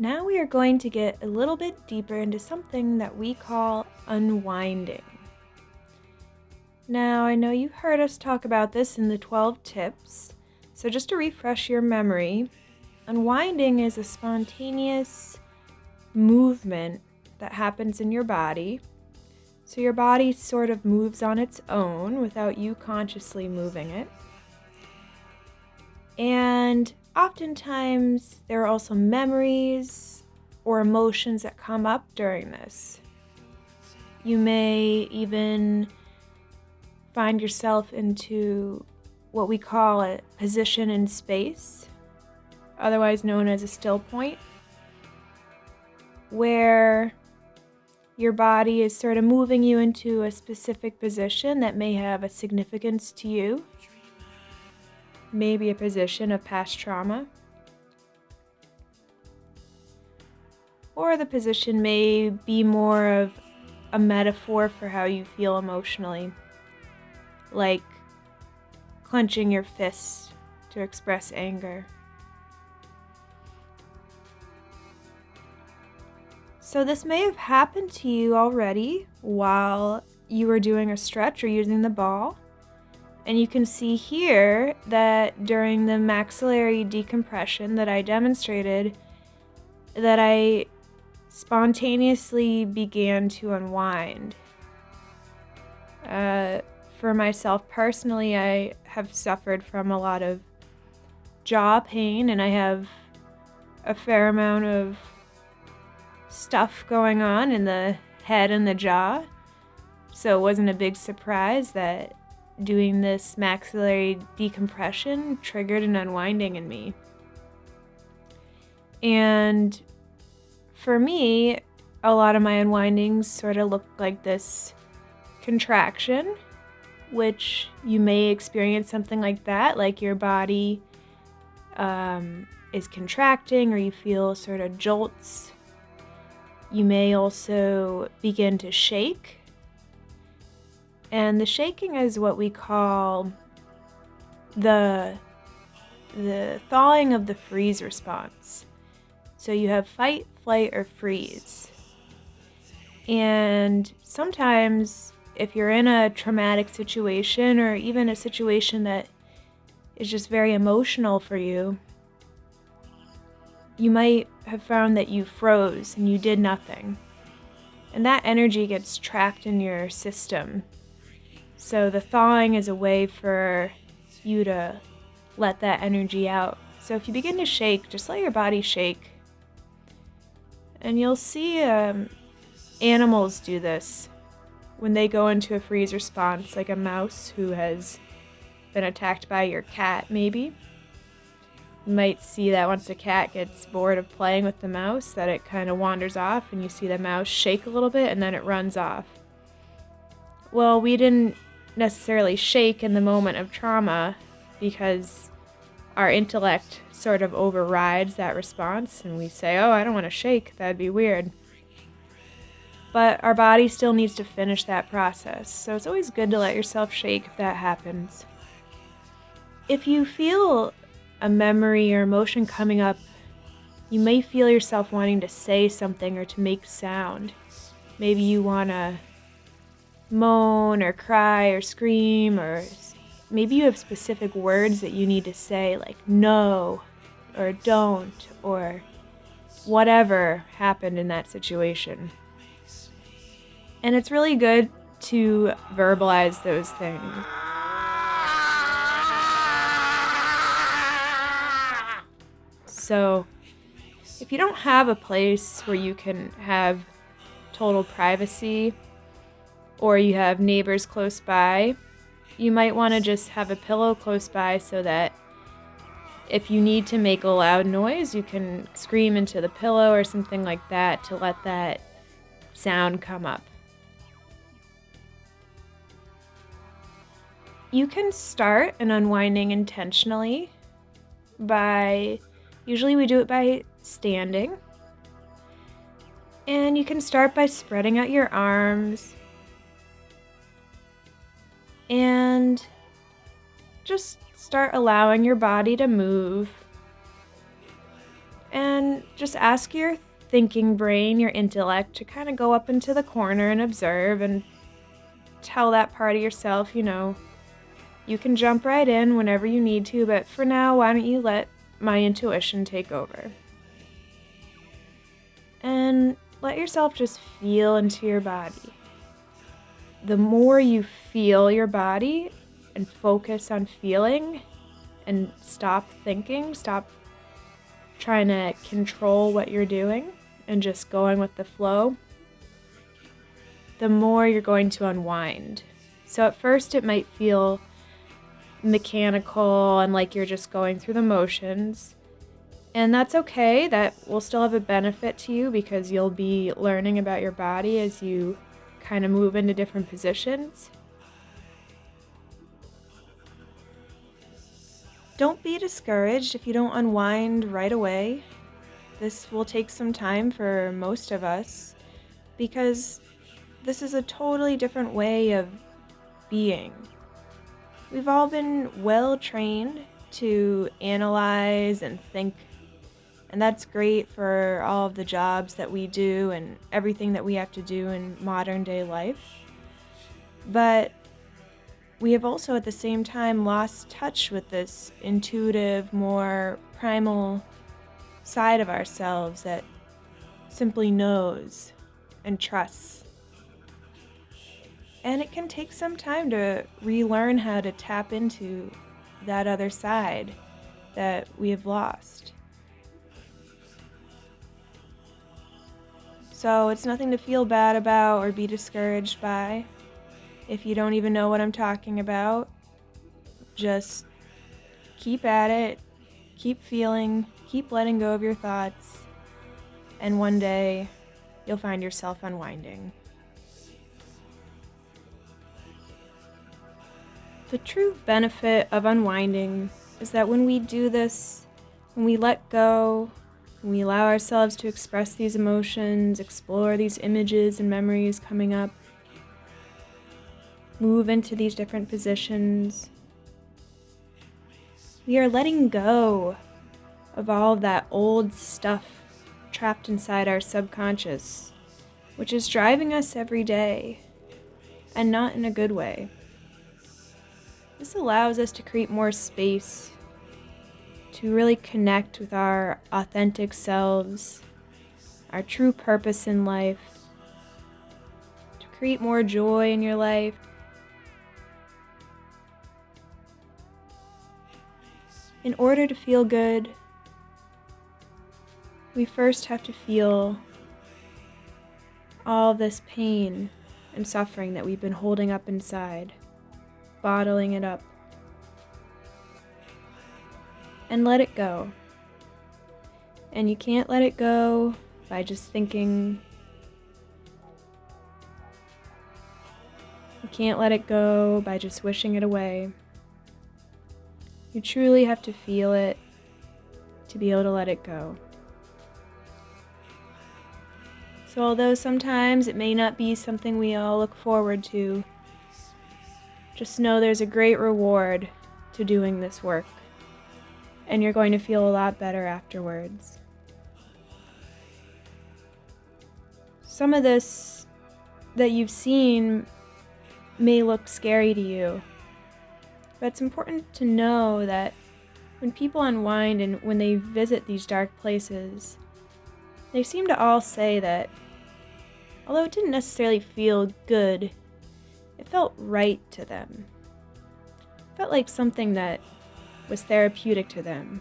Now we are going to get a little bit deeper into something that we call unwinding. Now, I know you've heard us talk about this in the 12 tips, so just to refresh your memory, unwinding is a spontaneous movement that happens in your body. So your body sort of moves on its own without you consciously moving it. And oftentimes there are also memories or emotions that come up during this. You may even find yourself into what we call a position in space, otherwise known as a still point, where your body is sort of moving you into a specific position that may have a significance to you, maybe a position of past trauma, or the position may be more of a metaphor for how you feel emotionally, like clenching your fists to express anger. So this may have happened to you already while you were doing a stretch or using the ball. And you can see here that during the maxillary decompression that I demonstrated, that I spontaneously began to unwind. For myself personally, I have suffered from a lot of jaw pain, and I have a fair amount of stuff going on in the head and the jaw. So it wasn't a big surprise that doing this maxillary decompression triggered an unwinding in me. And for me, a lot of my unwindings sort of look like this contraction, which you may experience something like that, like your body is contracting or you feel sort of jolts. You may also begin to shake. And the shaking is what we call the thawing of the freeze response. So you have fight, flight, or freeze. And sometimes if you're in a traumatic situation or even a situation that is just very emotional for you, you might have found that you froze and you did nothing. And that energy gets trapped in your system. So the thawing is a way for you to let that energy out. So if you begin to shake, just let your body shake. And you'll see animals do this when they go into a freeze response, like a mouse who has been attacked by your cat, maybe. You might see that once a cat gets bored of playing with the mouse, that it kind of wanders off and you see the mouse shake a little bit and then it runs off. Well, we didn't necessarily shake in the moment of trauma because our intellect sort of overrides that response and we say, oh, I don't want to shake, that'd be weird. But our body still needs to finish that process, so it's always good to let yourself shake if that happens. If you feel a memory or emotion coming up, you may feel yourself wanting to say something or to make sound. Maybe you want to moan or cry or scream, or maybe you have specific words that you need to say, like no or don't or whatever happened in that situation. And it's really good to verbalize those things. So if you don't have a place where you can have total privacy or you have neighbors close by, you might want to just have a pillow close by so that if you need to make a loud noise, you can scream into the pillow or something like that to let that sound come up. You can start an unwinding intentionally usually we do it by standing. And you can start by spreading out your arms and just start allowing your body to move And just ask your thinking brain, your intellect, to kind of go up into the corner and observe and tell that part of yourself, you can jump right in whenever you need to, but for now, why don't you let my intuition take over? And let yourself just feel into your body. The more you feel your body and focus on feeling and stop thinking, stop trying to control what you're doing and just going with the flow, the more you're going to unwind. So at first it might feel mechanical and like you're just going through the motions. And that's okay. That will still have a benefit to you because you'll be learning about your body as you kind of move into different positions. Don't be discouraged if you don't unwind right away. This will take some time for most of us because this is a totally different way of being. We've all been well trained to analyze and think, and that's great for all of the jobs that we do and everything that we have to do in modern day life. But we have also at the same time lost touch with this intuitive, more primal side of ourselves that simply knows and trusts. And it can take some time to relearn how to tap into that other side that we have lost. So it's nothing to feel bad about or be discouraged by. If you don't even know what I'm talking about, just keep at it, keep feeling, keep letting go of your thoughts, and one day you'll find yourself unwinding. The true benefit of unwinding is that when we do this, when we let go, when we allow ourselves to express these emotions, explore these images and memories coming up, move into these different positions, we are letting go of all of that old stuff trapped inside our subconscious, which is driving us every day, and not in a good way. This allows us to create more space to really connect with our authentic selves, our true purpose in life, to create more joy in your life. In order to feel good, we first have to feel all this pain and suffering that we've been holding up inside, bottling it up, and let it go. And you can't let it go by just thinking. You can't let it go by just wishing it away. You truly have to feel it to be able to let it go. So although sometimes it may not be something we all look forward to, just know there's a great reward to doing this work, and you're going to feel a lot better afterwards. Some of this that you've seen may look scary to you, but it's important to know that when people unwind and when they visit these dark places, they seem to all say that although it didn't necessarily feel good, it felt right to them. It felt like something that was therapeutic to them.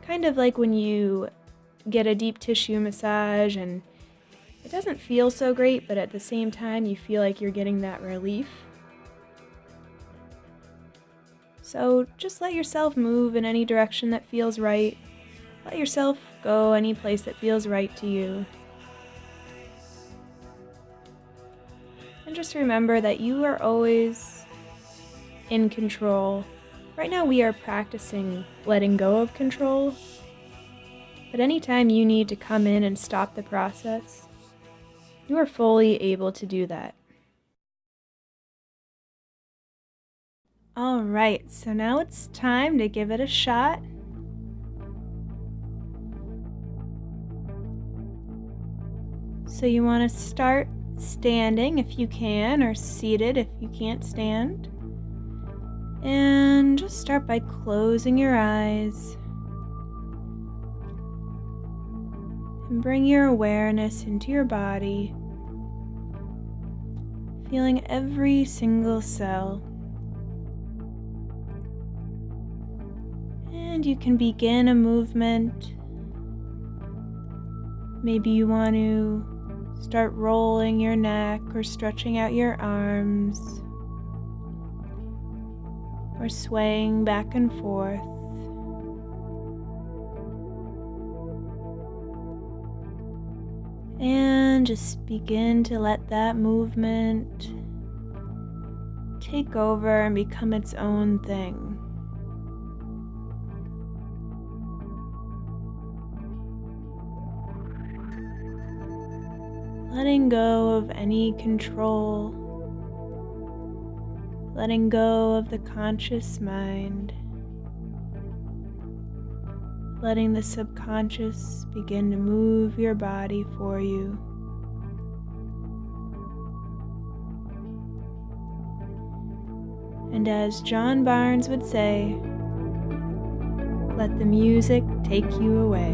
Kind of like when you get a deep tissue massage and it doesn't feel so great, but at the same time you feel like you're getting that relief. So just let yourself move in any direction that feels right. Let yourself go any place that feels right to you. And just remember that you are always in control. Right now we are practicing letting go of control, but anytime you need to come in and stop the process, you are fully able to do that. All right, so now it's time to give it a shot. So you want to start standing if you can, or seated if you can't stand. And just start by closing your eyes. And bring your awareness into your body, feeling every single cell. And you can begin a movement. Maybe you want to start rolling your neck or stretching out your arms, or swaying back and forth. And just begin to let that movement take over and become its own thing. Letting go of any control, letting go of the conscious mind, letting the subconscious begin to move your body for you. And as John Barnes would say, let the music take you away.